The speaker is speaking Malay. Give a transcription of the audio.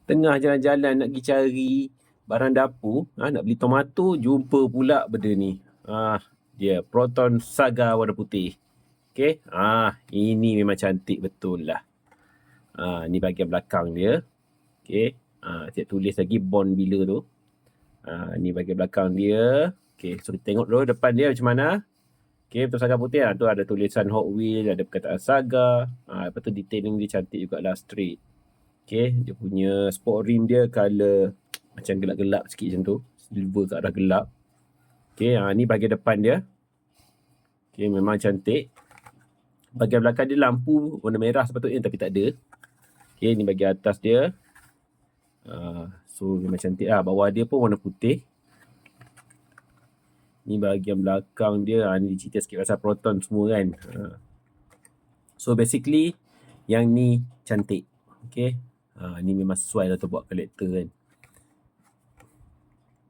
Tengah jalan-jalan nak pergi cari barang dapur, nak beli tomato, jumpa pula benda ni. Dia Proton Saga warna putih. Okay. Ini memang cantik betul lah. Ni bahagian belakang dia. Okay. Saya tulis lagi bond bila tu. Ni bahagian belakang dia. Okay. So kita tengok dulu depan dia macam mana. Okay. Proton Saga putih. Tu ada tulisan Hot Wheels, ada perkataan Saga. Lepas tu detailing dia cantik jugalah, straight. Okay, dia punya sport rim dia color macam gelap-gelap sikit macam tu. Silver ke arah gelap. Okay, ni bahagian depan dia. Okay, memang cantik. Bahagian belakang dia lampu warna merah sepatutnya tapi tak ada. Okay, ni bahagian atas dia. So, memang cantik lah. Bawah dia pun warna putih. Ni bahagian belakang dia. Ni cerita sikit pasal Proton semua kan. So, basically, yang ni cantik. Okay. Ni memang sesuai lah tu buat kolektor kan.